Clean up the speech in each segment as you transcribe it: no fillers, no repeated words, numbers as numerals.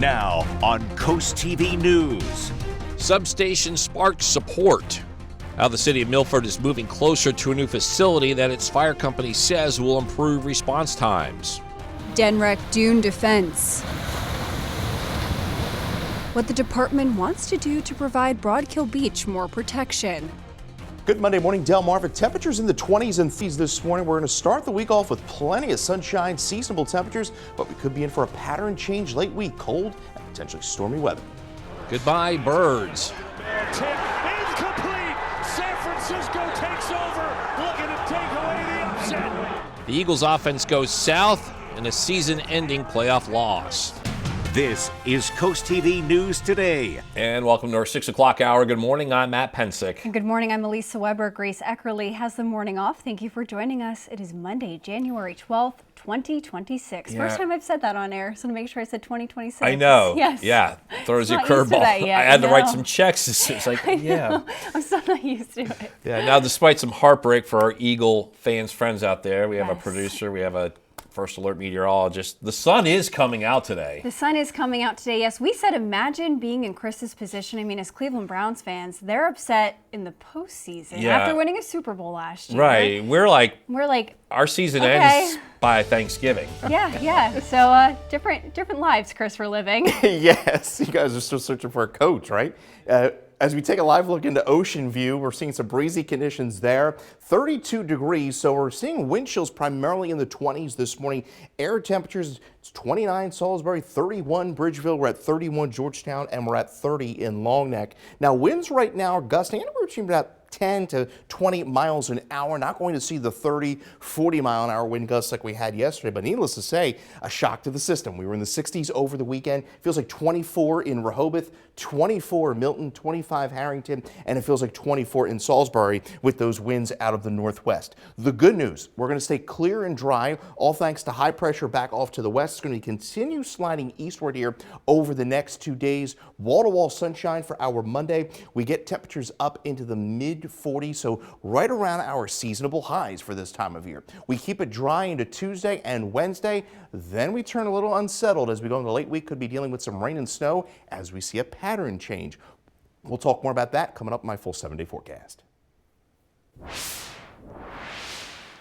Now on CoastTV News. Substation sparks support. How the city of Milford is moving closer to a new facility that its fire company says will improve response times. Denwreck Dune Defense. What the department wants to do to provide Broadkill Beach more protection. Good Monday morning, Delmarva. Temperatures in the 20s and 30s this morning. We're going to start the week off with plenty of sunshine, seasonable temperatures, but we could be in for a pattern change late week, cold and potentially stormy weather. Goodbye, birds. Tip incomplete. San Francisco takes over, looking to take away the upset. The Eagles' offense goes south in a season-ending playoff loss. This is CoastTV News Today. And welcome to our 6 o'clock hour. Good morning, I'm Matt Pensick. And good morning, I'm Melissa Weber. Grace Eckerly has the morning off. Thank you for joining us. It is Monday, January 12th, 2026. First time I've said that on air, so to make sure I said 2026. I know. Yes. Yeah. Throws you a Not used to curveball. that yet, I had to write no. some checks. It's like, yeah. I'm still not used to it. Yeah. Now, despite some heartbreak for our Eagle fans, friends out there, we have a Yes. producer, we have a First Alert meteorologist. The sun is coming out today. The sun is coming out today. Yes, we said imagine being in Chris's position. I mean, as Cleveland Browns fans, they're upset in the postseason after winning a Super Bowl last year. Right. We're like, our season okay. ends by Thanksgiving. Yeah. So different lives, Chris, we're living. Yes, you guys are still searching for a coach, right? As we take a live look into Ocean View, we're seeing some breezy conditions there. 32 degrees, so we're seeing wind chills primarily in the 20s this morning. Air temperatures, it's 29 Salisbury, 31 Bridgeville, we're at 31 Georgetown, and we're at 30 in Long Neck. Now, winds right now are gusting anywhere between about 10 to 20 miles an hour. Not going to see the 30, 40 mile an hour wind gusts like we had yesterday, but needless to say, a shock to the system. We were in the 60s over the weekend. Feels like 24 in Rehoboth, 24 in Milton, 25 Harrington, and it feels like 24 in Salisbury with those winds out of the northwest. The good news, we're going to stay clear and dry, all thanks to high pressure back off to the west. It's going to continue sliding eastward here over the next 2 days. Wall-to-wall sunshine for our Monday. We get temperatures up into the mid-40s, so right around our seasonable highs for this time of year. We keep it dry into Tuesday and Wednesday, then we turn a little unsettled as we go into the late week. Could be dealing with some rain and snow as we see a pattern change. We'll talk more about that coming up in my full 7-day forecast.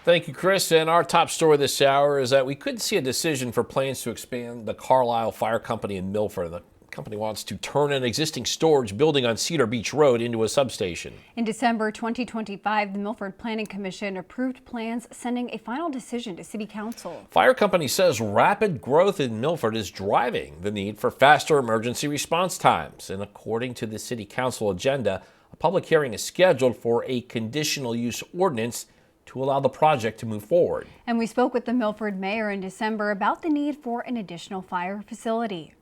Thank you, Chris. And our top story this hour is that we could see a decision for plans to expand the Carlisle Fire Company in Milford. The company wants to turn an existing storage building on Cedar Branch Road into a substation. In December 2025, the Milford Planning Commission approved plans sending a final decision to City Council. Fire Company says rapid growth in Milford is driving the need for faster emergency response times. And according to the City Council agenda, a public hearing is scheduled for a conditional use ordinance to allow the project to move forward. And we spoke with the Milford mayor in December about the need for an additional fire facility.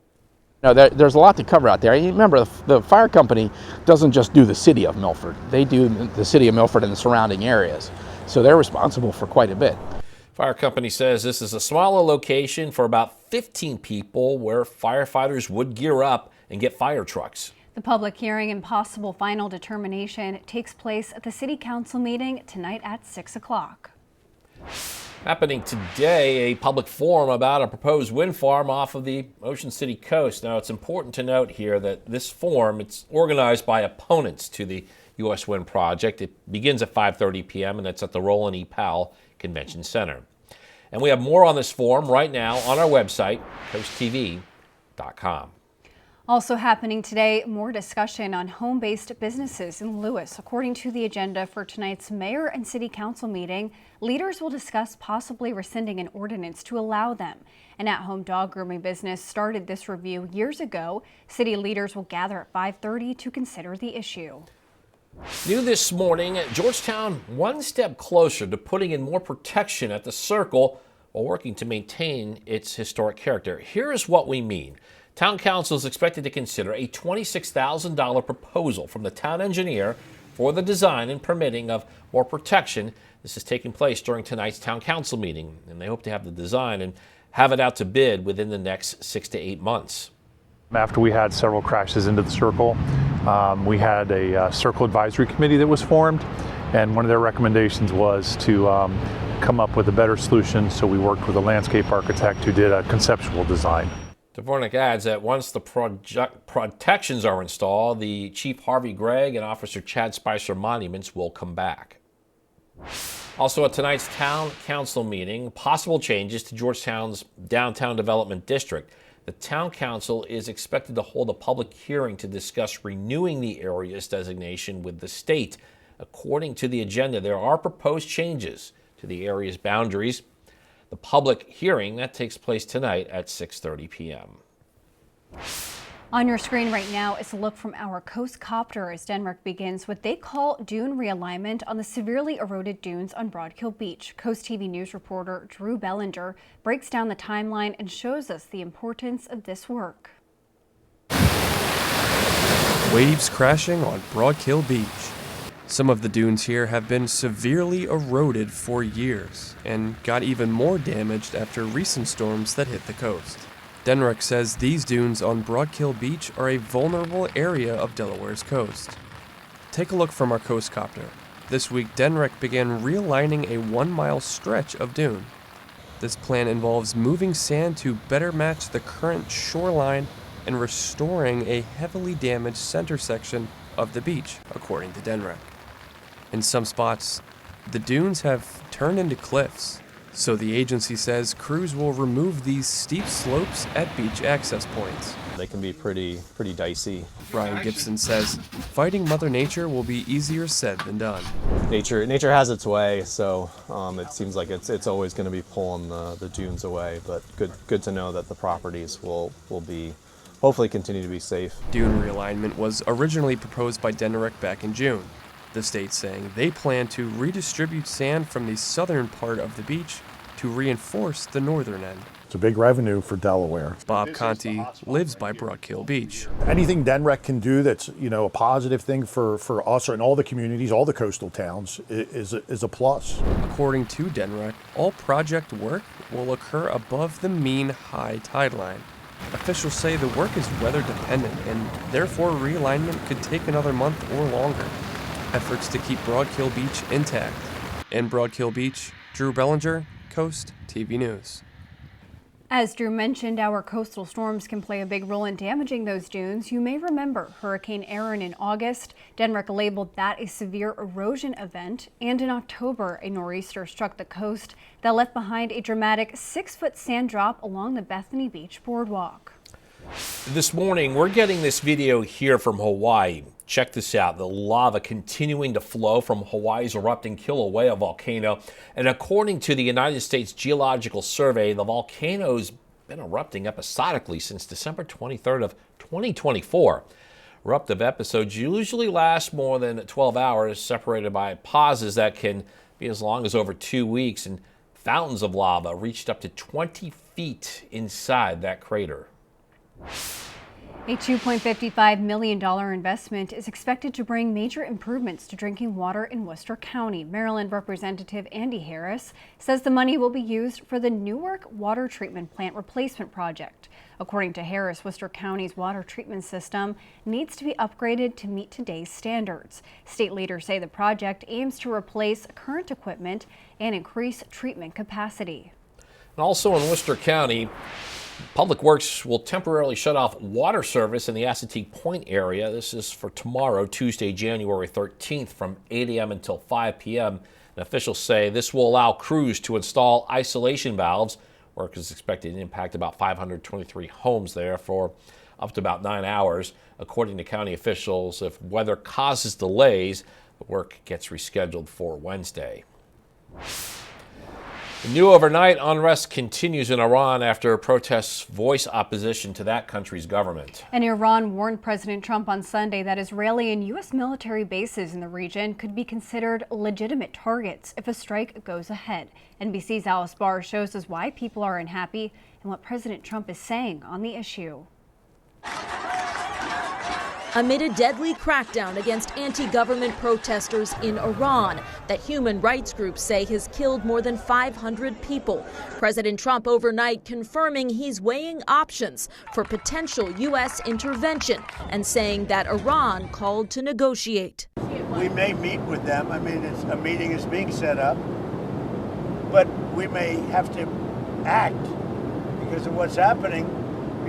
No, there's a lot to cover out there. You remember, the fire company doesn't just do the city of Milford. They do the city of Milford and the surrounding areas. So they're responsible for quite a bit. Fire company says this is a smaller location for about 15 people where firefighters would gear up and get fire trucks. The public hearing and possible final determination takes place at the City Council meeting tonight at 6 o'clock. Happening today, a public forum about a proposed wind farm off of the Ocean City coast. Now, it's important to note here that this forum, it's organized by opponents to the U.S. Wind Project. It begins at 5:30 p.m. and it's at the Roland E. Powell Convention Center. And we have more on this forum right now on our website, CoastTV.com. Also happening today, more discussion on home-based businesses in Lewis. According to the agenda for tonight's mayor and city council meeting, leaders will discuss possibly rescinding an ordinance to allow them. An at-home dog grooming business started this review years ago. City leaders will gather at 5:30 to consider the issue. New this morning, Georgetown one step closer to putting in more protection at the Circle while working to maintain its historic character. Here's what we mean. Town Council is expected to consider a $26,000 proposal from the town engineer for the design and permitting of more protection. This is taking place during tonight's Town Council meeting, and they hope to have the design and have it out to bid within the next 6 to 8 months. After we had several crashes into the Circle, we had a Circle Advisory Committee that was formed, and one of their recommendations was to come up with a better solution, so we worked with a landscape architect who did a conceptual design. Dvornik adds that once the protections are installed, the Chief Harvey Gregg and Officer Chad Spicer monuments will come back. Also at tonight's Town Council meeting, possible changes to Georgetown's Downtown Development District. The Town Council is expected to hold a public hearing to discuss renewing the area's designation with the state. According to the agenda, there are proposed changes to the area's boundaries. The public hearing, that takes place tonight at 6:30 p.m. On your screen right now is a look from our Coast Copter as Denmark begins what they call dune realignment on the severely eroded dunes on Broadkill Beach. CoastTV News reporter Drew Bellinger breaks down the timeline and shows us the importance of this work. Waves crashing on Broadkill Beach. Some of the dunes here have been severely eroded for years and got even more damaged after recent storms that hit the coast. Denmark says these dunes on Broadkill Beach are a vulnerable area of Delaware's coast. Take a look from our Coast Copter. This week, Denmark began realigning a 1-mile stretch of dune. This plan involves moving sand to better match the current shoreline and restoring a heavily damaged center section of the beach, according to Denmark. In some spots, the dunes have turned into cliffs. So the agency says crews will remove these steep slopes at beach access points. They can be pretty dicey. Brian Gibson says fighting Mother Nature will be easier said than done. Nature has its way, so it seems like it's always going to be pulling the dunes away. But good to know that the properties will be hopefully continue to be safe. Dune realignment was originally proposed by Denmark back in June. The state saying they plan to redistribute sand from the southern part of the beach to reinforce the northern end. It's a big revenue for Delaware. Bob Conti lives by Broadkill Beach. Anything Denmark can do that's a positive thing for us and all the communities, all the coastal towns, is a plus. According to Denmark, all project work will occur above the mean high tide line. Officials say the work is weather dependent and therefore realignment could take another month or longer. Efforts to keep Broadkill Beach intact. In Broadkill Beach, Drew Bellinger, Coast TV News. As Drew mentioned, our coastal storms can play a big role in damaging those dunes. You may remember Hurricane Erin in August. Denmark labeled that a severe erosion event. And in October, a nor'easter struck the coast that left behind a dramatic 6-foot sand drop along the Bethany Beach boardwalk. This morning, we're getting this video here from Hawaii. Check this out. The lava continuing to flow from Hawaii's erupting Kilauea volcano. And according to the United States Geological Survey, the volcano's been erupting episodically since December 23rd of 2024. Eruptive episodes usually last more than 12 hours, separated by pauses that can be as long as over 2 weeks. And fountains of lava reached up to 20 feet inside that crater. A $2.55 million investment is expected to bring major improvements to drinking water in Worcester County. Maryland Representative Andy Harris says the money will be used for the Newark Water Treatment Plant Replacement Project. According to Harris, Worcester County's water treatment system needs to be upgraded to meet today's standards. State leaders say the project aims to replace current equipment and increase treatment capacity. And also in Worcester County, Public Works will temporarily shut off water service in the Assateague Point area. This is for tomorrow, Tuesday, January 13th, from 8 a.m. until 5 p.m. And officials say this will allow crews to install isolation valves. Work is expected to impact about 523 homes there for up to about 9 hours. According to county officials, if weather causes delays, the work gets rescheduled for Wednesday. The new overnight unrest continues in Iran after protests voice opposition to that country's government. And Iran warned President Trump on Sunday that Israeli and U.S. military bases in the region could be considered legitimate targets if a strike goes ahead. NBC's Alice Barr shows us why people are unhappy and what President Trump is saying on the issue. Amid a deadly crackdown against anti-government protesters in Iran that human rights groups say has killed more than 500 people, President Trump overnight confirming he's weighing options for potential U.S. intervention and saying that Iran called to negotiate. We may meet with them. I mean, a meeting is being set up, but we may have to act because of what's happening.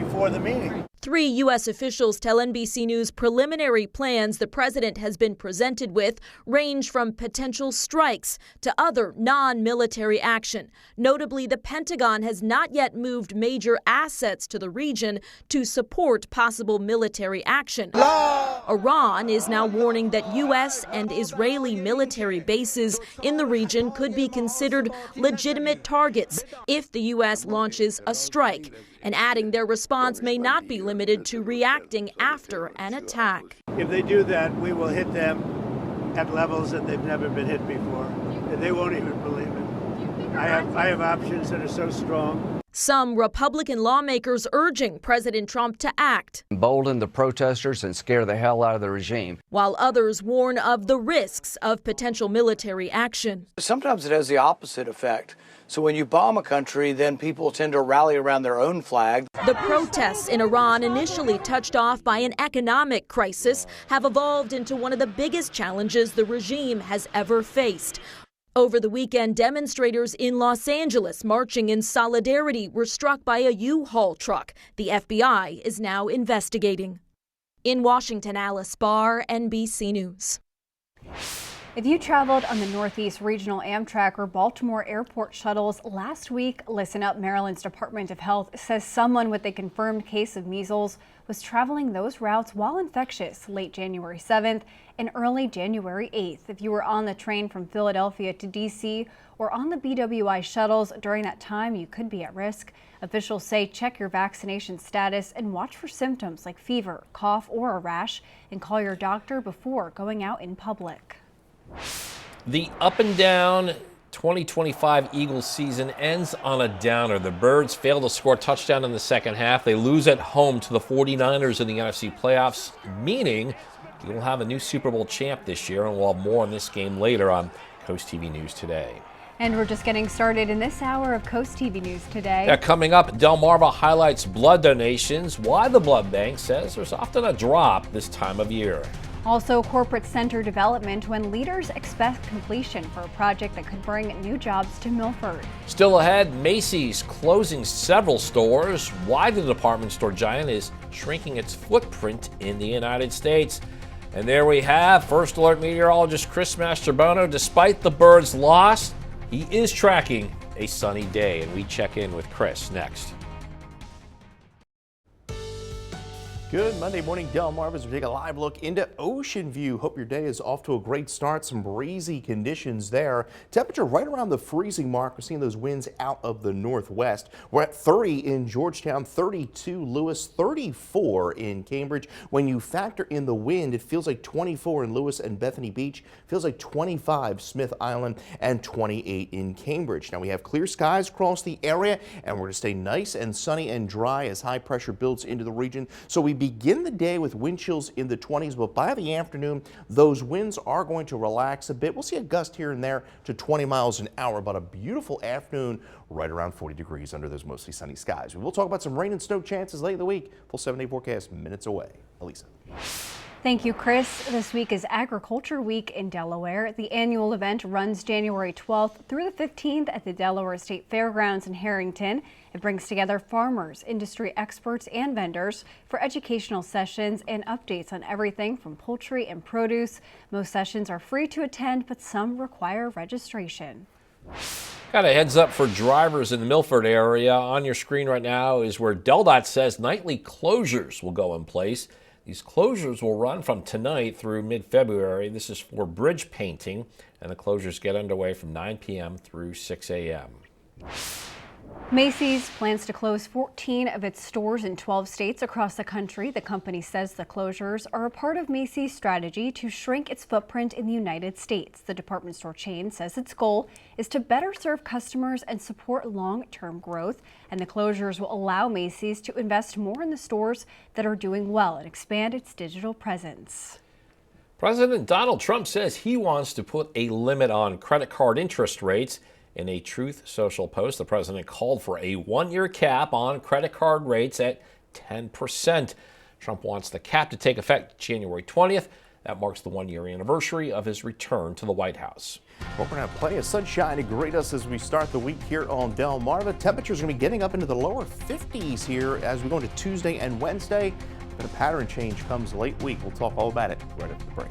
before the meeting. 3 U.S. officials tell NBC News preliminary plans the president has been presented with range from potential strikes to other non-military action. Notably, the Pentagon has not yet moved major assets to the region to support possible military action. Iran is now warning that U.S. and Israeli military bases in the region could be considered legitimate targets if the U.S. launches a strike, and adding their response may not be limited to reacting after an attack. If they do that, we will hit them at levels that they've never been hit before. And they won't even believe it. I have options that are so strong. Some Republican lawmakers urging President Trump to act, embolden the protesters and scare the hell out of the regime, while others warn of the risks of potential military action. Sometimes it has the opposite effect. So when you bomb a country, then people tend to rally around their own flag. The protests in Iran, initially touched off by an economic crisis, have evolved into one of the biggest challenges the regime has ever faced. Over the weekend, demonstrators in Los Angeles marching in solidarity were struck by a U-Haul truck. The FBI is now investigating. In Washington, Alice Barr, NBC News. If you traveled on the Northeast Regional Amtrak or Baltimore Airport shuttles last week, listen up. Maryland's Department of Health says someone with a confirmed case of measles was traveling those routes while infectious late January 7th and early January 8th. If you were on the train from Philadelphia to D.C. or on the BWI shuttles during that time, you could be at risk. Officials say check your vaccination status and watch for symptoms like fever, cough, or a rash, and call your doctor before going out in public. The up and down 2025 Eagles season ends on a downer. The Birds fail to score a touchdown in the second half. They lose at home to the 49ers in the NFC playoffs, meaning you'll have a new Super Bowl champ this year, and we'll have more on this game later on CoastTV News Today. And we're just getting started in this hour of CoastTV News Today. Yeah, coming up, Delmarva highlights blood donations, why the blood bank says there's often a drop this time of year. Also, corporate center development when leaders expect completion for a project that could bring new jobs to Milford. Still ahead, Macy's closing several stores, why the department store giant is shrinking its footprint in the United States. And there we have First Alert meteorologist Chris Mastrobono. Despite the Birds' loss, he is tracking a sunny day, and we check in with Chris next. Good Monday morning, Delmarva, as we take a live look into Ocean View. Hope your day is off to a great start. Some breezy conditions there. Temperature right around the freezing mark. We're seeing those winds out of the northwest. We're at 30 in Georgetown, 32 Lewis, 34 in Cambridge. When you factor in the wind, it feels like 24 in Lewis and Bethany Beach. Feels like 25 Smith Island and 28 in Cambridge. Now we have clear skies across the area, and we're going to stay nice and sunny and dry as high pressure builds into the region. So we begin the day with wind chills in the 20s, but by the afternoon, those winds are going to relax a bit. We'll see a gust here and there to 20 miles an hour, but a beautiful afternoon right around 40 degrees under those mostly sunny skies. We will talk about some rain and snow chances late in the week. Full 7-day forecast minutes away. Elisa. Thank you, Chris. This week is Agriculture Week in Delaware. The annual event runs January 12th through the 15th at the Delaware State Fairgrounds in Harrington. It brings together farmers, industry experts, and vendors for educational sessions and updates on everything from poultry and produce. Most sessions are free to attend, but some require registration. Got a heads up for drivers in the Milford area. On your screen right now is where DelDOT says nightly closures will go in place. These closures will run from tonight through mid-February. This is for bridge painting, and the closures get underway from 9 p.m. through 6 a.m. Macy's plans to close 14 of its stores in 12 states across the country. The company says the closures are a part of Macy's strategy to shrink its footprint in the United States. The department store chain says its goal is to better serve customers and support long-term growth, and the closures will allow Macy's to invest more in the stores that are doing well and expand its digital presence. President Donald Trump says he wants to put a limit on credit card interest rates. In a Truth Social post, the president called for a one-year cap on credit card rates at 10%. Trump wants the cap to take effect January 20th. That marks the one-year anniversary of his return to the White House. Well, we're going to have plenty of sunshine to greet us as we start the week here on Delmarva. Temperatures are going to be getting up into the lower 50s here as we go into Tuesday and Wednesday. But a pattern change comes late week. We'll talk all about it right after the break.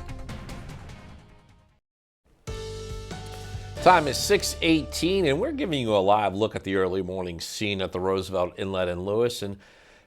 Time is 6:18, and we're giving you a live look at the early morning scene at the Roosevelt Inlet in Lewis. And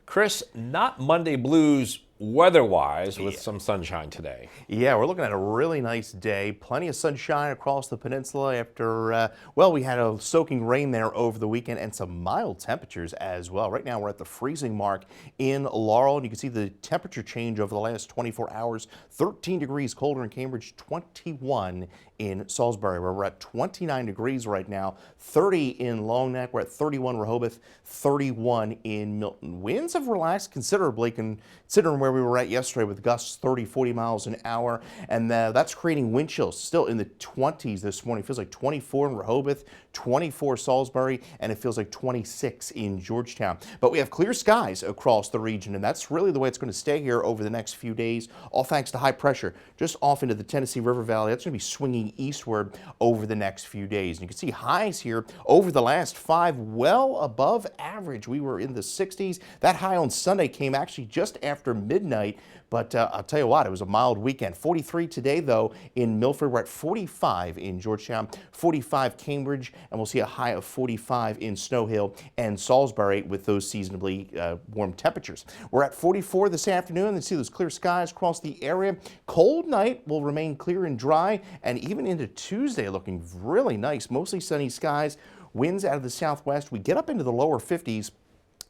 Chris, not Monday blues weather-wise with some sunshine today. Yeah, we're looking at a really nice day. Plenty of sunshine across the peninsula after, well, we had a soaking rain there over the weekend and some mild temperatures as well. Right now we're at the freezing mark in Laurel, and you can see the temperature change over the last 24 hours. 13 degrees colder in Cambridge, 21 in Salisbury, where we're at 29 degrees right now, 30 in Long Neck, we're at 31 Rehoboth, 31 in Milton. Winds have relaxed considerably considering where we were at yesterday with gusts 30, 40 miles an hour, and that's creating wind chills still in the 20s this morning. It feels like 24 in Rehoboth, 24 Salisbury, and it feels like 26 in Georgetown. But we have clear skies across the region, and that's really the way it's going to stay here over the next few days, all thanks to high pressure just off into the Tennessee River Valley. That's going to be swinging eastward over the next few days. And you can see highs here over the last 5 well above average. We were in the 60s. That high on Sunday came actually just after midnight. But I'll tell you what, it was a mild weekend. 43 today, though, in Milford. We're at 45 in Georgetown, 45 Cambridge, and we'll see a high of 45 in Snow Hill and Salisbury with those seasonably warm temperatures. We're at 44 this afternoon, and see those clear skies across the area. Cold night will remain clear and dry, and even into Tuesday looking really nice. Mostly sunny skies, winds out of the southwest. We get up into the lower 50s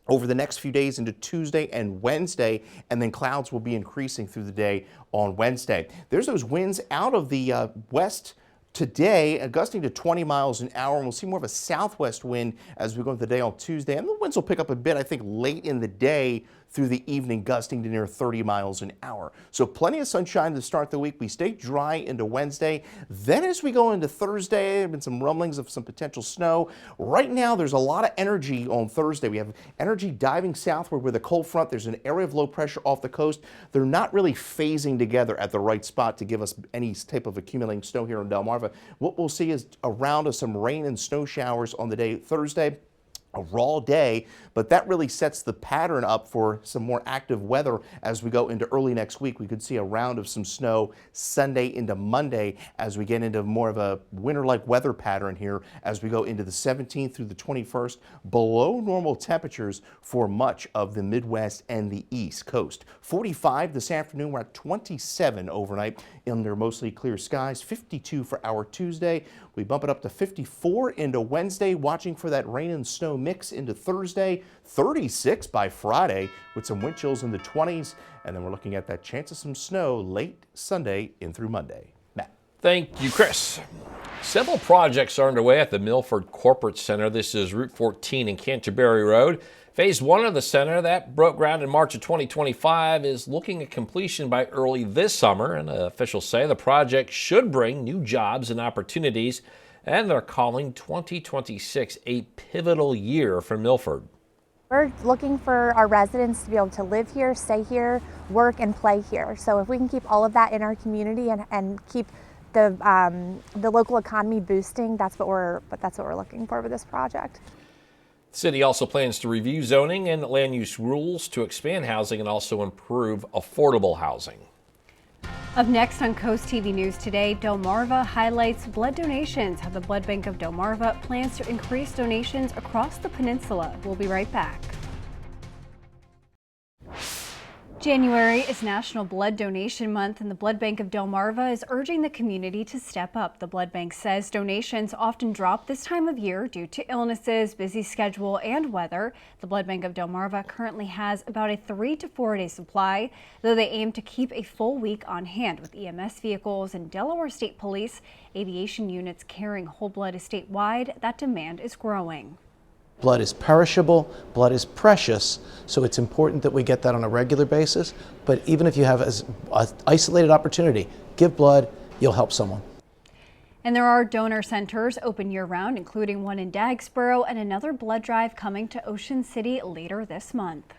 over the next few days into Tuesday and Wednesday, and then clouds will be increasing through the day on Wednesday. There's those winds out of the west today, gusting to 20 miles an hour, and we'll see more of a southwest wind as we go into the day on Tuesday. And the winds will pick up a bit, I think, late in the day through the evening, gusting to near 30 miles an hour. So plenty of sunshine to start the week. We stay dry into Wednesday. Then as we go into Thursday, there have been some rumblings of some potential snow. Right now, there's a lot of energy on Thursday. We have energy diving southward with a cold front. There's an area of low pressure off the coast. They're not really phasing together at the right spot to give us any type of accumulating snow here in Delmarva. What we'll see is around us some rain and snow showers on the day Thursday. A raw day, but that really sets the pattern up for some more active weather as we go into early next week. We could see a round of some snow Sunday into Monday as we get into more of a winter-like weather pattern here as we go into the 17th through the 21st. Below normal temperatures for much of the Midwest and the East Coast. 45 this afternoon. We're at 27 overnight under mostly clear skies. 52 for our Tuesday. We bump it up to 54 into Wednesday, watching for that rain and snow mix into Thursday. 36 by Friday with some wind chills in the 20s. And then we're looking at that chance of some snow late Sunday in through Monday. Matt. Thank you, Chris. Several projects are underway at the Milford Corporate Center. This is Route 14 and Canterbury Road. Phase 1 of the center that broke ground in March of 2025 is looking at completion by early this summer, and officials say the project should bring new jobs and opportunities, and they're calling 2026 a pivotal year for Milford. We're looking for our residents to be able to live here, stay here, work, and play here. So if we can keep all of that in our community and keep the local economy boosting, that's what we're looking for with this project. The city also plans to review zoning and land use rules to expand housing and also improve affordable housing. Up next on Coast TV News today, Delmarva highlights blood donations, how the Blood Bank of Delmarva plans to increase donations across the peninsula. We'll be right back. January is National Blood Donation Month, and the Blood Bank of Delmarva is urging the community to step up. The Blood Bank says donations often drop this time of year due to illnesses, busy schedule, and weather. The Blood Bank of Delmarva currently has about a 3 to 4 day supply, though they aim to keep a full week on hand with EMS vehicles and Delaware State Police aviation units carrying whole blood statewide. That demand is growing. Blood is perishable, blood is precious, so it's important that we get that on a regular basis. But even if you have an isolated opportunity, give blood, you'll help someone. And there are donor centers open year-round, including one in Dagsboro and another blood drive coming to Ocean City later this month.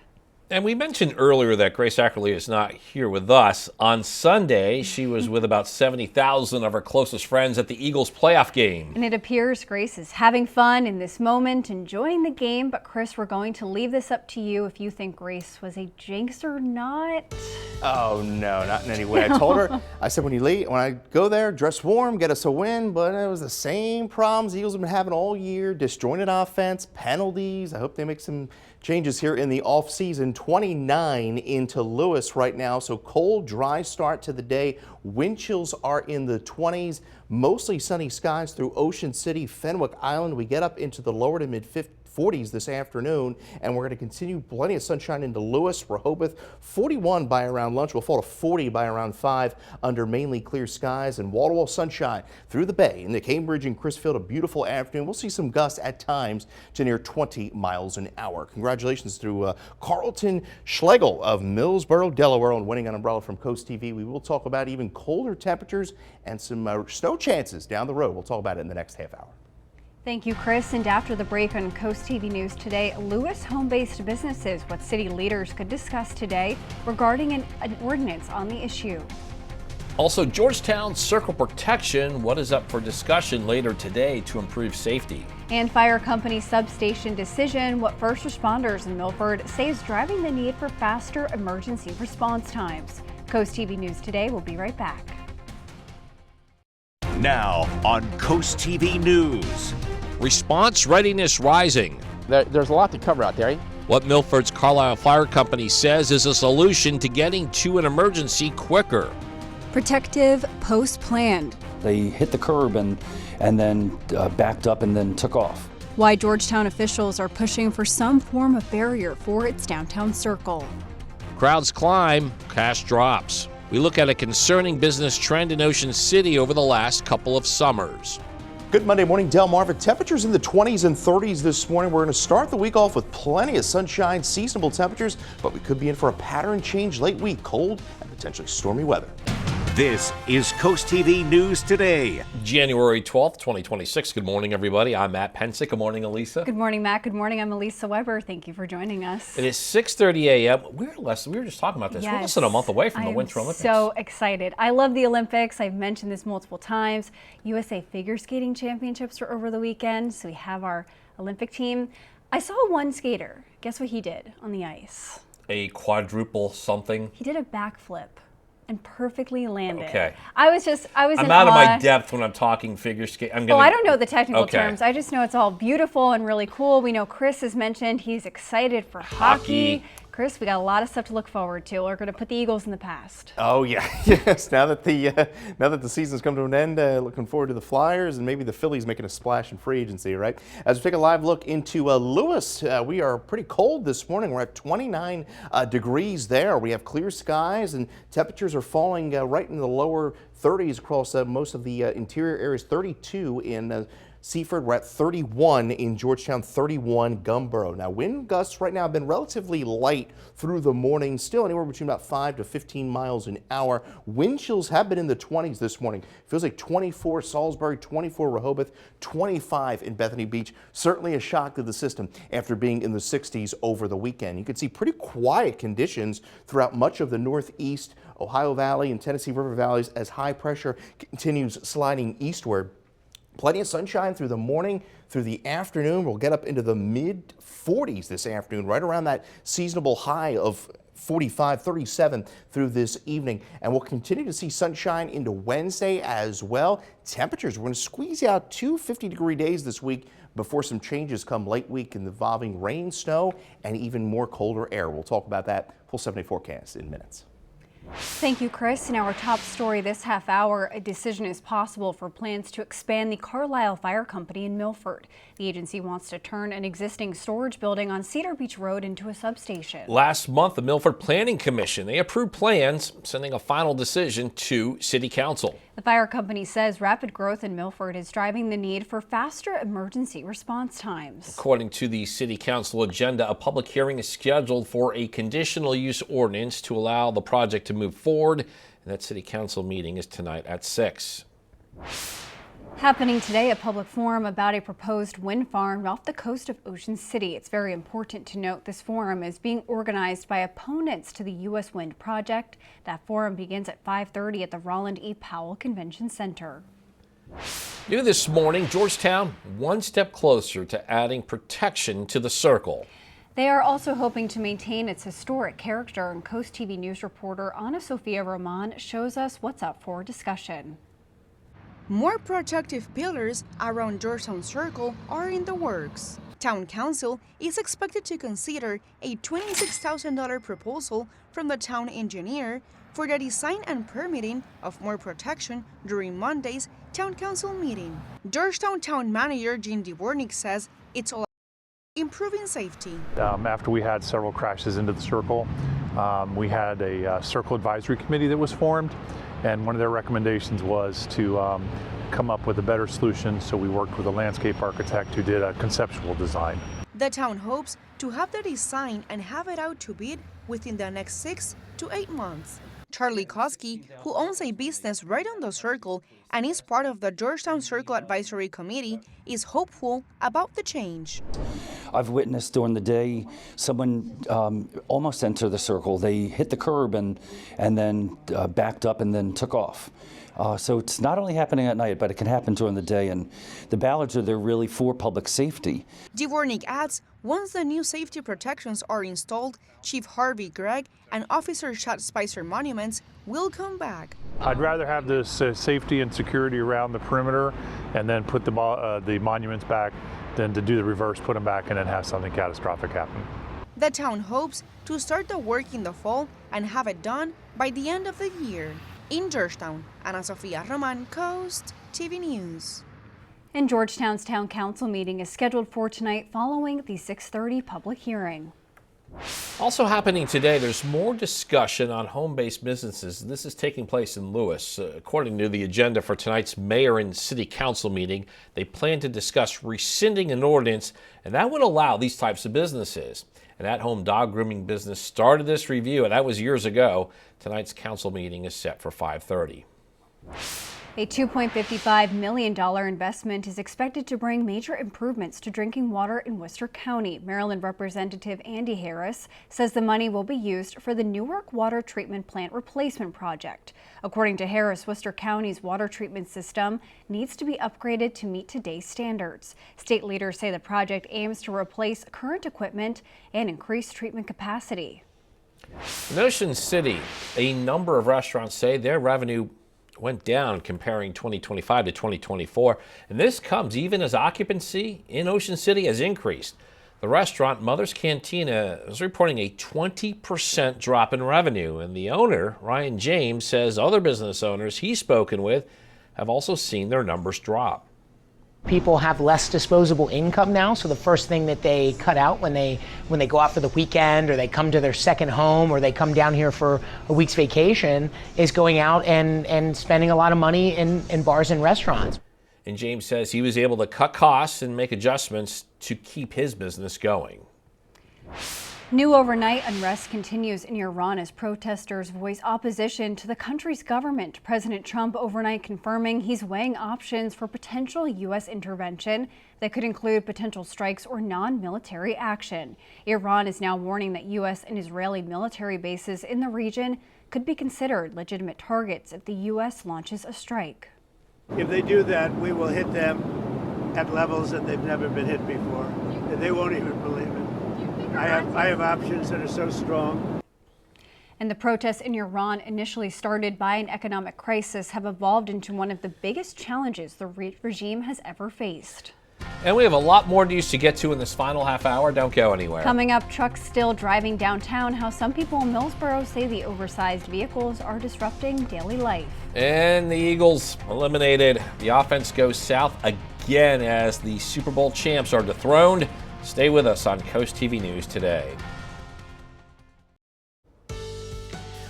And we mentioned earlier that Grace Ackerley is not here with us. On Sunday, she was with about 70,000 of her closest friends at the Eagles playoff game. And it appears Grace is having fun in this moment, enjoying the game. But Chris, we're going to leave this up to you if you think Grace was a jinx or not. Oh no, not in any way. I told her, I said when I go there, dress warm, get us a win, but it was the same problems the Eagles have been having all year. Disjointed offense, penalties. I hope they make some changes here in the off-season. 29 into Lewis right now, so cold, dry start to the day. Wind chills are in the 20s. Mostly sunny skies through Ocean City, Fenwick Island. We get up into the lower to mid 40s this afternoon, and we're going to continue plenty of sunshine into Lewis, Rehoboth. 41 by around lunch. We'll fall to 40 by around 5 under mainly clear skies, and wall-to-wall sunshine through the bay into Cambridge and Crisfield. A beautiful afternoon. We'll see some gusts at times to near 20 miles an hour. Congratulations to Carlton Schlegel of Millsboro, Delaware, on winning an umbrella from Coast TV. We will talk about even colder temperatures and some snow chances down the road. We'll talk about it in the next half hour. Thank you, Chris. And after the break on Coast TV News today, Lewis home-based businesses, what city leaders could discuss today regarding an ordinance on the issue. Also, Georgetown circle protection, what is up for discussion later today to improve safety. And fire company substation decision, what first responders in Milford say is driving the need for faster emergency response times. Coast TV News today will be right back. Now on Coast TV News. Response readiness rising. There's a lot to cover out there. What Milford's Carlisle Fire Company says is a solution to getting to an emergency quicker. Protective post-planned. They hit the curb and then backed up and then took off. Why Georgetown officials are pushing for some form of barrier for its downtown circle. Crowds climb, cash drops. We look at a concerning business trend in Ocean City over the last couple of summers. Good Monday morning, Delmarva. Temperatures in the 20s and 30s this morning. We're going to start the week off with plenty of sunshine, seasonable temperatures, but we could be in for a pattern change late week, cold and potentially stormy weather. This is Coast TV News Today. January 12th, 2026. Good morning, everybody. I'm Matt Pensick. Good morning, Elisa. Good morning, Matt. Good morning. I'm Elisa Weber. Thank you for joining us. It is 6:30 a.m. We were just talking about this. Yes. We're less than a month away from the Winter Olympics. So excited. I love the Olympics. I've mentioned this multiple times. USA Figure Skating Championships were over the weekend, so we have our Olympic team. I saw one skater. Guess what he did on the ice? A quadruple something. He did a backflip and perfectly landed. Okay. I was in out of awe. my depth when I'm talking figure skate. I don't know the technical terms. I just know it's all beautiful and really cool. We know Chris has mentioned he's excited for hockey. Chris, we got a lot of stuff to look forward to. We're going to put the Eagles in the past. Oh yeah, yes. Now that the season's come to an end, looking forward to the Flyers and maybe the Phillies making a splash in free agency, right? As we take a live look into Lewis, we are pretty cold this morning. We're at 29 degrees there. We have clear skies and temperatures are falling right in the lower 30s across most of the interior areas. 32 in Seaford. We're at 31 in Georgetown, 31 Gumboro. Now, wind gusts right now have been relatively light through the morning, still anywhere between about 5 to 15 miles an hour. Wind chills have been in the 20s this morning. Feels like 24 Salisbury, 24 Rehoboth, 25 in Bethany Beach. Certainly a shock to the system after being in the 60s over the weekend. You can see pretty quiet conditions throughout much of the Northeast, Ohio Valley, and Tennessee River valleys as high pressure continues sliding eastward. Plenty of sunshine through the morning, through the afternoon. We'll get up into the mid 40s this afternoon, right around that seasonable high of 45, 37 through this evening. And we'll continue to see sunshine into Wednesday as well. Temperatures, we're going to squeeze out 2 50-degree days this week before some changes come late week involving rain, snow, and even more colder air. We'll talk about that full 7-day forecast in minutes. Thank you, Chris. In our top story this half hour, a decision is possible for plans to expand the Carlisle Fire Company in Milford. The agency wants to turn an existing storage building on Cedar Branch Road into a substation. Last month, the Milford Planning Commission, they approved plans, sending a final decision to City Council. The fire company says rapid growth in Milford is driving the need for faster emergency response times. According to the City Council agenda, a public hearing is scheduled for a conditional use ordinance to allow the project to move forward, and that City Council meeting is tonight at 6. Happening today, a public forum about a proposed wind farm off the coast of Ocean City. It's very important to note this forum is being organized by opponents to the U.S. wind project. That forum begins at 5:30 at the Roland E. Powell Convention Center. New this morning, Georgetown one step closer to adding protection to the circle. They are also hoping to maintain its historic character, and CoastTV News reporter Ana Sofia Roman shows us what's up for discussion. More protective pillars around Georgetown Circle are in the works. Town Council is expected to consider a $26,000 proposal from the town engineer for the design and permitting of more protection during Monday's Town Council meeting. Georgetown Town Manager Jim Dvornik says it's all improving safety. After we had several crashes into the circle, we had a circle advisory committee that was formed, and one of their recommendations was to come up with a better solution, so we worked with a landscape architect who did a conceptual design. The town hopes to have the design and have it out to bid within the next 6 to 8 months. Charlie Koski, who owns a business right on the circle and is part of the Georgetown Circle Advisory Committee, is hopeful about the change. I've witnessed during the day someone almost enter the circle. They hit the curb and then backed up and then took off. So it's not only happening at night, but it can happen during the day. And the ballards are there really for public safety. Dvornik adds, once the new safety protections are installed, Chief Harvey Gregg and Officer Chad Spicer monuments will come back. I'd rather have this safety and security around the perimeter and then put the monuments back than to do the reverse, put them back and then have something catastrophic happen. The town hopes to start the work in the fall and have it done by the end of the year. In Georgetown, Ana Sofia Roman, Coast TV News. And Georgetown's Town Council meeting is scheduled for tonight following the 6:30 public hearing. Also happening today, there's more discussion on home-based businesses. This is taking place in Lewis. According to the agenda for tonight's mayor and city council meeting, they plan to discuss rescinding an ordinance, and that would allow these types of businesses. An at-home dog grooming business started this review, and that was years ago. Tonight's council meeting is set for 5:30. A $2.55 million investment is expected to bring major improvements to drinking water in Worcester County. Maryland Representative Andy Harris says the money will be used for the Newark Water Treatment Plant Replacement Project. According to Harris, Worcester County's water treatment system needs to be upgraded to meet today's standards. State leaders say the project aims to replace current equipment and increase treatment capacity. In Ocean City, a number of restaurants say their revenue went down comparing 2025 to 2024, and this comes even as occupancy in Ocean City has increased. The restaurant Mother's Cantina is reporting a 20% drop in revenue, and the owner, Ryan James, says other business owners he's spoken with have also seen their numbers drop. People have less disposable income now, so the first thing that they cut out when they go out for the weekend, or they come to their second home, or they come down here for a week's vacation, is going out and spending a lot of money in bars and restaurants. And James says he was able to cut costs and make adjustments to keep his business going. New overnight unrest continues in Iran as protesters voice opposition to the country's government. President Trump overnight confirming he's weighing options for potential U.S. intervention that could include potential strikes or non-military action. Iran is now warning that U.S. and Israeli military bases in the region could be considered legitimate targets if the U.S. launches a strike. If they do that, we will hit them at levels that they've never been hit before. They won't even believe it. I have options that are so strong. And the protests in Iran, initially started by an economic crisis, have evolved into one of the biggest challenges the regime has ever faced. And we have a lot more news to get to in this final half hour. Don't go anywhere. Coming up, trucks still driving downtown, how some people in Millsboro say the oversized vehicles are disrupting daily life. And the Eagles eliminated. The offense goes south again as the Super Bowl champs are dethroned. Stay with us on Coast TV News today.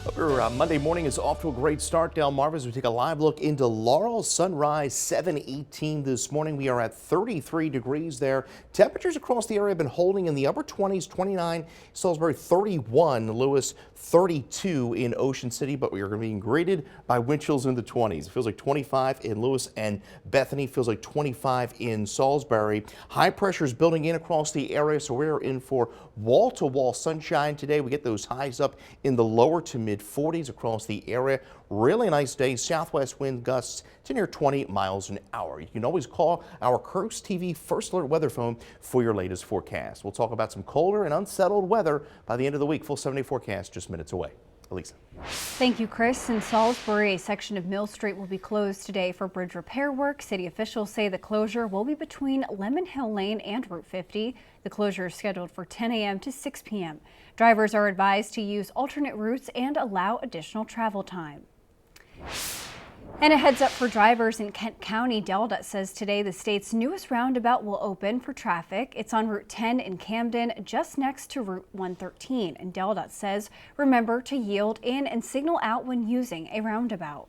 Our Monday morning is off to a great start. Delmarva, as we take a live look into Laurel. Sunrise 7:18 this morning. We are at 33 degrees there. Temperatures across the area have been holding in the upper 20s, 29, Salisbury 31, Lewis 32 in Ocean City, but we are being greeted by wind chills in the 20s. It feels like 25 in Lewis and Bethany, feels like 25 in Salisbury. High pressure is building in across the area, so we're in for wall-to-wall sunshine today. We get those highs up in the lower to mid 40s across the area. Really nice day. Southwest wind gusts to near 20 miles an hour. You can always call our CoastTV First Alert weather phone for your latest forecast. We'll talk about some colder and unsettled weather by the end of the week. Full 7-day forecast just minutes away. Elisa. Thank you, Chris. In Salisbury, a section of Mill Street will be closed today for bridge repair work. City officials say the closure will be between Lemon Hill Lane and Route 50. The closure is scheduled for 10 a.m. to 6 p.m. Drivers are advised to use alternate routes and allow additional travel time. And a heads up for drivers in Kent County. Delta says today the state's newest roundabout will open for traffic. It's on Route 10 in Camden, just next to Route 113. And Delta says remember to yield in and signal out when using a roundabout.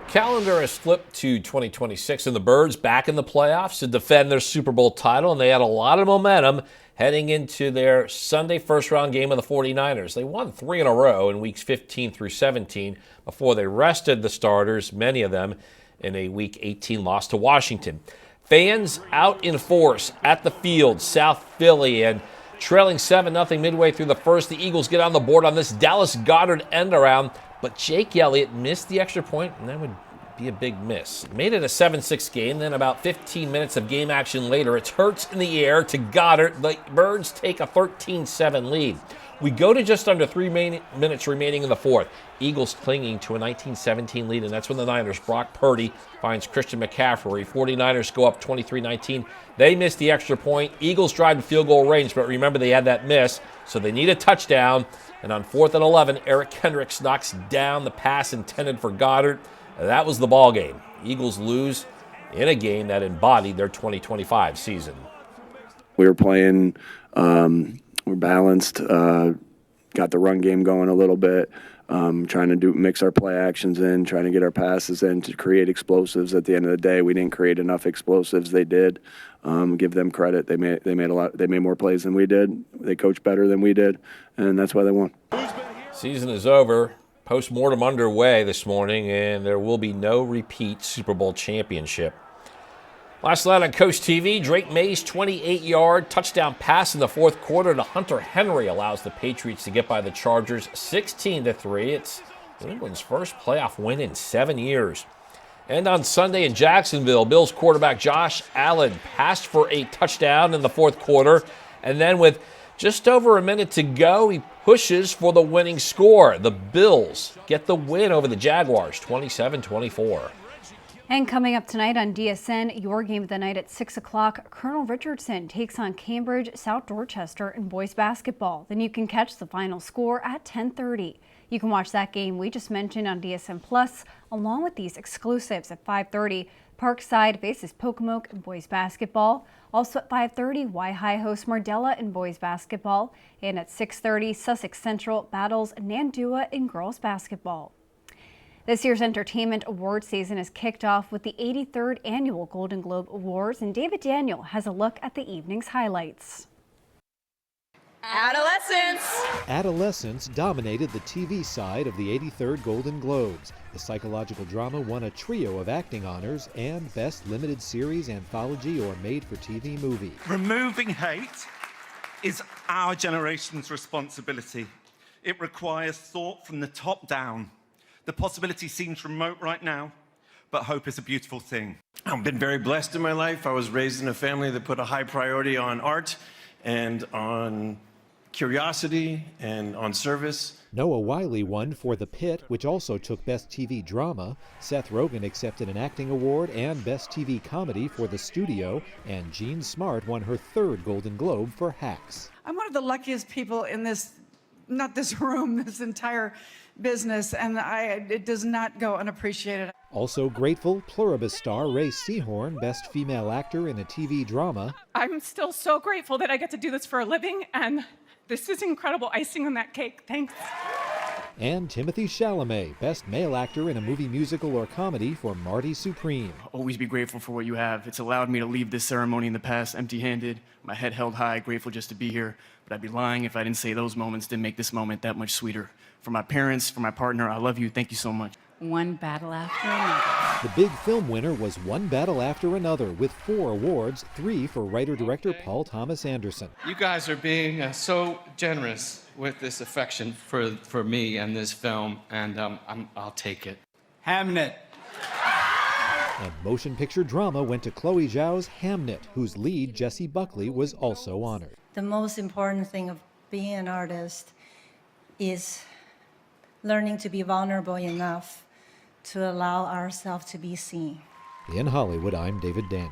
Calendar has flipped to 2026, and the Birds back in the playoffs to defend their Super Bowl title, and they had a lot of momentum heading into their Sunday first-round game of the 49ers. They won 3 in a row in weeks 15 through 17 before they rested the starters, many of them, in a Week 18 loss to Washington. Fans out in force at the field, South Philly, and trailing 7-0 midway through the first. The Eagles get on the board on this Dallas Goedert end-around, but Jake Elliott missed the extra point, and that would be a big miss. Made it a 7-6 game, then about 15 minutes of game action later, it's Hurts in the air to Goddard. The Birds take a 13-7 lead. We go to just under 3 minutes remaining in the fourth. Eagles clinging to a 19-17 lead, and that's when the Niners, Brock Purdy finds Christian McCaffrey. 49ers go up 23-19. They miss the extra point. Eagles drive to field goal range, but remember they had that miss, so they need a touchdown. And on 4th and 11, Eric Kendricks knocks down the pass intended for Goddard. That was the ball game. Eagles lose in a game that embodied their 2025 season. We were playing, we're balanced, got the run game going a little bit, trying to mix our play actions in, trying to get our passes in to create explosives. At the end of the day, we didn't create enough explosives. They did. Give them credit. They made more plays than we did. They coached better than we did, and that's why they won. Season is over. Post-mortem underway this morning, and there will be no repeat Super Bowl championship. Last night on CoastTV, Drake May's 28-yard touchdown pass in the fourth quarter to Hunter Henry allows the Patriots to get by the Chargers 16-3. It's New England's first playoff win in 7 years. And on Sunday in Jacksonville, Bills quarterback Josh Allen passed for a touchdown in the fourth quarter, and then with just over a minute to go, he pushes for the winning score. The Bills get the win over the Jaguars, 27-24. And coming up tonight on DSN, your game of the night at 6 o'clock, Colonel Richardson takes on Cambridge South Dorchester in boys basketball. Then you can catch the final score at 10:30. You can watch that game we just mentioned on DSN Plus, along with these exclusives at 5:30. Parkside faces Pocomoke in boys basketball. Also at 5:30, Y-High hosts Mardella in boys basketball. And at 6:30, Sussex Central battles Nandua in girls basketball. This year's entertainment award season is kicked off with the 83rd annual Golden Globe Awards, and David Daniel has a look at the evening's highlights. Adolescence dominated the TV side of the 83rd Golden Globes. The psychological drama won a trio of acting honors and Best Limited Series, Anthology, or Made-for-TV Movie. Removing hate is our generation's responsibility. It requires thought from the top down. The possibility seems remote right now, but hope is a beautiful thing. I've been very blessed in my life. I was raised in a family that put a high priority on art and on curiosity and on service. Noah Wiley won for The Pit, which also took Best TV Drama. Seth Rogen accepted an acting award and Best TV Comedy for The Studio, and Jean Smart won her 3rd Golden Globe for Hacks. I'm one of the luckiest people in this, not this room, this entire business, and it does not go unappreciated. Also grateful, Pluribus star Ray Seahorn, Best Female Actor in a TV Drama. I'm still so grateful that I get to do this for a living, and this is incredible icing on that cake. Thanks. And Timothy Chalamet, Best Male Actor in a Movie, Musical, or Comedy for Marty Supreme. Always be grateful for what you have. It's allowed me to leave this ceremony in the past empty-handed, my head held high, grateful just to be here. But I'd be lying if I didn't say those moments didn't make this moment that much sweeter. For my parents, for my partner, I love you. Thank you so much. One battle after another. The big film winner was One Battle After Another, with 4 awards, 3 for writer-director Paul Thomas Anderson. You guys are being so generous with this affection for me and this film, and I'll take it. Hamnet. And motion picture drama went to Chloe Zhao's Hamnet, whose lead, Jessie Buckley, was also honored. The most important thing of being an artist is learning to be vulnerable enough to allow ourselves to be seen. In Hollywood, I'm David Daniel.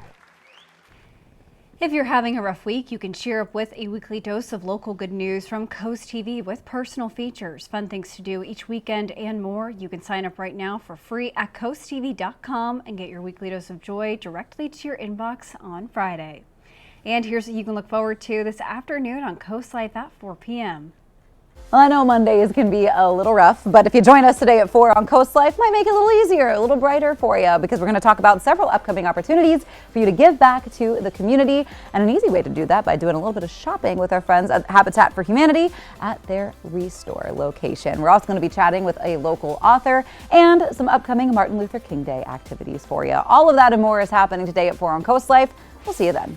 If you're having a rough week, you can cheer up with a weekly dose of local good news from Coast TV with personal features, fun things to do each weekend, and more. You can sign up right now for free at coasttv.com and get your weekly dose of joy directly to your inbox on Friday. And here's what you can look forward to this afternoon on Coast Life at 4 p.m. Well, I know Mondays can be a little rough, but if you join us today at 4 on Coast Life, might make it a little easier, a little brighter for you, because we're going to talk about several upcoming opportunities for you to give back to the community, and an easy way to do that by doing a little bit of shopping with our friends at Habitat for Humanity at their Restore location. We're also going to be chatting with a local author and some upcoming Martin Luther King Day activities for you. All of that and more is happening today at 4 on Coast Life. We'll see you then.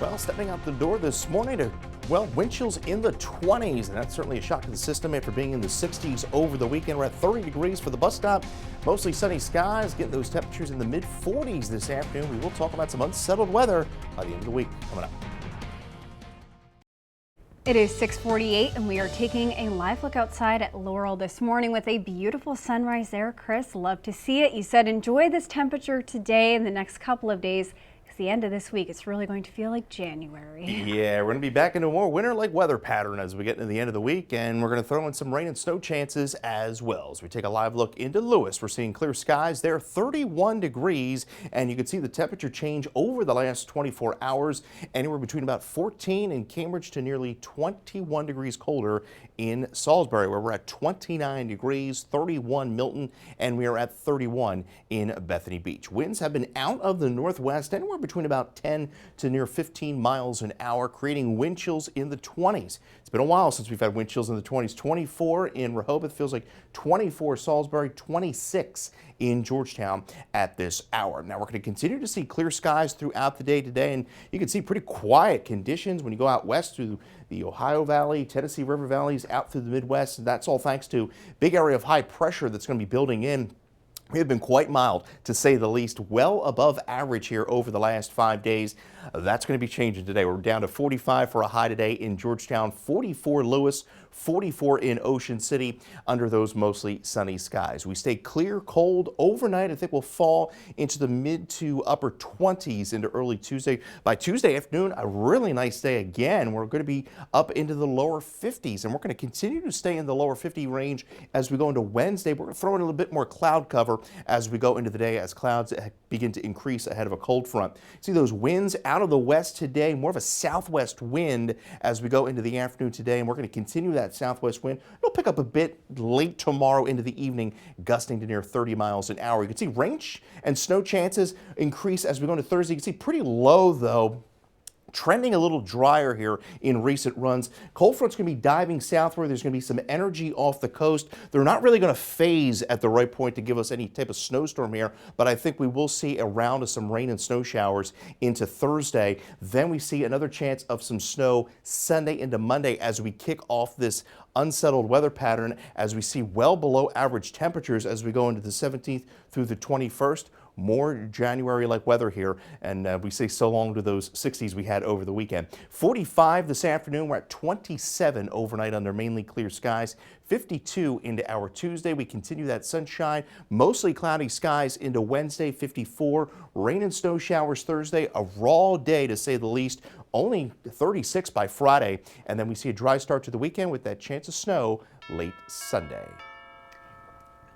Well, stepping out the door this morning to, well, wind chills in the 20s, and that's certainly a shock to the system after being in the 60s over the weekend. We're at 30 degrees for the bus stop. Mostly sunny skies, getting those temperatures in the mid-40s this afternoon. We will talk about some unsettled weather by the end of the week coming up. It is 6:48 and we are taking a live look outside at Laurel this morning with a beautiful sunrise there. Chris, love to see it. You said enjoy this temperature today and the next couple of days. The end of this week, it's really going to feel like January. Yeah, we're going to be back into a more winter-like weather pattern as we get into the end of the week, and we're going to throw in some rain and snow chances as well. As we take a live look into Lewis, we're seeing clear skies there, 31 degrees, and you can see the temperature change over the last 24 hours, anywhere between about 14 in Cambridge to nearly 21 degrees colder in Salisbury, where we're at 29 degrees, 31 Milton, and we are at 31 in Bethany Beach. Winds have been out of the northwest, anywhere between about 10 to near 15 miles an hour, creating wind chills in the 20s. It's been a while since we've had wind chills in the 20s. 24 in Rehoboth, feels like 24 Salisbury, 26 in Georgetown at this hour. Now we're going to continue to see clear skies throughout the day today, and you can see pretty quiet conditions when you go out west through the Ohio Valley, Tennessee River valleys, out through the Midwest, and that's all thanks to big area of high pressure that's going to be building in. We have been quite mild, to say the least, well above average here over the last 5 days. That's going to be changing today. We're down to 45 for a high today in Georgetown, 44 Lewis, 44 in Ocean City under those mostly sunny skies. We stay clear, cold overnight. I think we'll fall into the mid to upper 20s into early Tuesday. By Tuesday afternoon, a really nice day again. We're going to be up into the lower 50s, and we're going to continue to stay in the lower 50 range as we go into Wednesday. We're going to throw in a little bit more cloud cover as we go into the day as clouds begin to increase ahead of a cold front. See those winds out of the west today, more of a southwest wind as we go into the afternoon today, and we're going to continue that southwest wind. It'll pick up a bit late tomorrow into the evening, gusting to near 30 miles an hour. You can see rain and snow chances increase as we go into Thursday. You can see pretty low though. Trending a little drier here in recent runs. Cold front's going to be diving southward. There's going to be some energy off the coast. They're not really going to phase at the right point to give us any type of snowstorm here, but I think we will see a round of some rain and snow showers into Thursday. Then we see another chance of some snow Sunday into Monday as we kick off this unsettled weather pattern, as we see well below average temperatures as we go into the 17th through the 21st. More January-like weather here, and we say so long to those 60s we had over the weekend. 45 this afternoon. We're at 27 overnight under mainly clear skies. 52 into our Tuesday. We continue that sunshine, mostly cloudy skies into Wednesday. 54. Rain and snow showers Thursday. A raw day to say the least. Only 36 by Friday, and then we see a dry start to the weekend with that chance of snow late Sunday.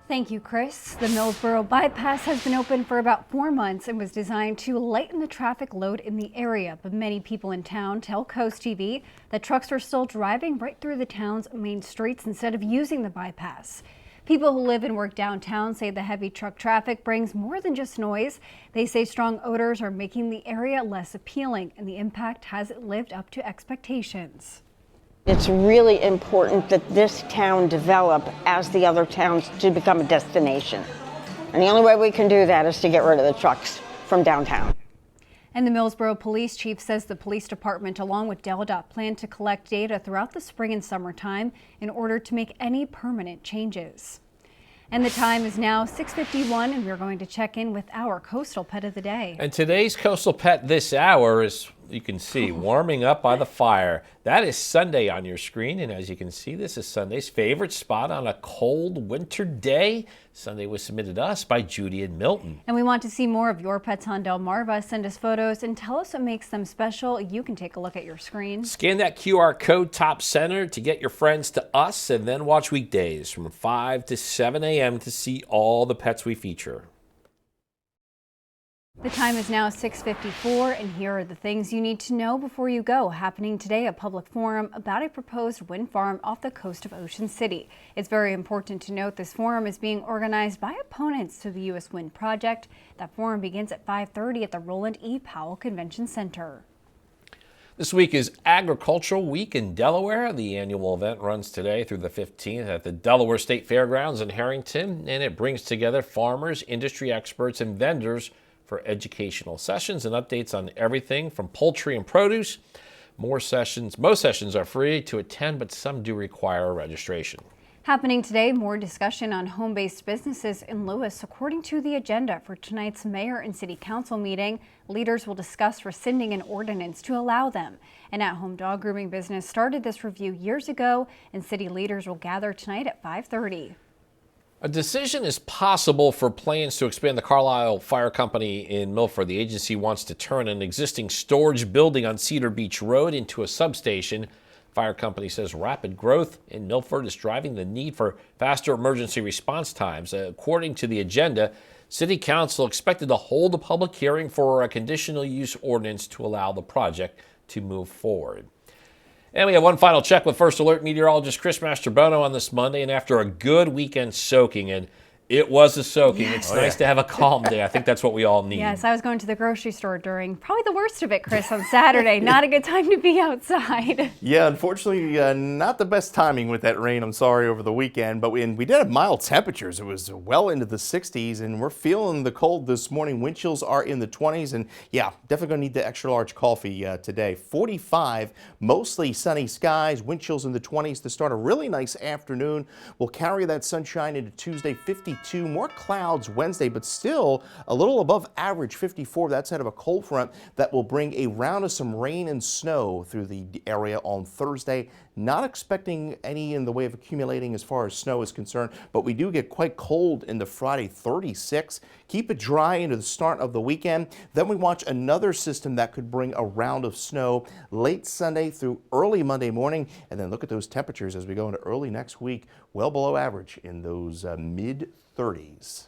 Thank you, Chris. The Millsboro bypass has been open for about 4 months and was designed to lighten the traffic load in the area. But many people in town tell CoastTV that trucks are still driving right through the town's main streets instead of using the bypass. People who live and work downtown say the heavy truck traffic brings more than just noise. They say strong odors are making the area less appealing, and the impact hasn't lived up to expectations. It's really important that this town develop as the other towns to become a destination. And the only way we can do that is to get rid of the trucks from downtown. And the Millsboro police chief says the police department, along with DelDOT, plan to collect data throughout the spring and summertime in order to make any permanent changes. And the time is now 6:51, and we're going to check in with our coastal pet of the day. And today's coastal pet this hour is, you can see, warming up by the fire. That is Sunday on your screen, and as you can see, this is Sunday's favorite spot on a cold winter day. Sunday was submitted to us by Judy and Milton. And we want to see more of your pets on Delmarva. Send us photos and tell us what makes them special. You can take a look at your screen. Scan that QR code top center to get your friends to us, and then watch weekdays from 5 to 7 a.m. to see all the pets we feature. The time is now 6:54, and here are the things you need to know before you go. Happening today, a public forum about a proposed wind farm off the coast of Ocean City. It's very important to note this forum is being organized by opponents to the U.S. wind project. That forum begins at 5:30 at the Roland E. Powell Convention Center. This week is Agricultural Week in Delaware. The annual event runs today through the 15th at the Delaware State Fairgrounds in Harrington, and it brings together farmers, industry experts, and vendors for educational sessions and updates on everything from poultry and produce. Most sessions are free to attend, but some do require a registration. Happening today, more discussion on home-based businesses in Lewis. According to the agenda for tonight's mayor and city council meeting, leaders will discuss rescinding an ordinance to allow them. An at-home dog grooming business started this review years ago, and city leaders will gather tonight at 5:30. A decision is possible for plans to expand the Carlisle Fire Company in Milford. The agency wants to turn an existing storage building on Cedar Branch Road into a substation. Fire Company says rapid growth in Milford is driving the need for faster emergency response times. According to the agenda, City Council expected to hold a public hearing for a conditional use ordinance to allow the project to move forward. And we have one final check with First Alert meteorologist Chris Mastrobono on this Monday. And after a good weekend soaking, and it was a soaking. Yes. It's nice to have a calm day. I think that's what we all need. Yes, I was going to the grocery store during probably the worst of it, Chris, on Saturday. Not a good time to be outside. Yeah, unfortunately, not the best timing with that rain, I'm sorry, over the weekend. But we did have mild temperatures. It was well into the 60s, and we're feeling the cold this morning. Wind chills are in the 20s, and yeah, definitely going to need the extra large coffee today. 45, mostly sunny skies, wind chills in the 20s to start a really nice afternoon. We'll carry that sunshine into Tuesday, 52, more clouds Wednesday, but still a little above average, 54. That's out of a cold front that will bring a round of some rain and snow through the area on Thursday. Not expecting any in the way of accumulating as far as snow is concerned, but we do get quite cold into Friday, 36. Keep it dry into the start of the weekend. Then we watch another system that could bring a round of snow late Sunday through early Monday morning. And then look at those temperatures as we go into early next week, well below average in those mid-30s.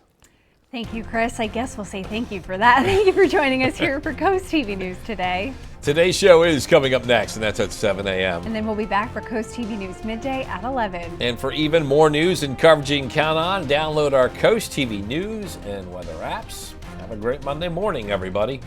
Thank you, Chris. I guess we'll say thank you for that. Thank you for joining us here for Coast TV News today. Today's show is coming up next, and that's at 7 a.m. And then we'll be back for Coast TV News midday at 11. And for even more news and coverage you can count on, download our Coast TV News and weather apps. Have a great Monday morning, everybody.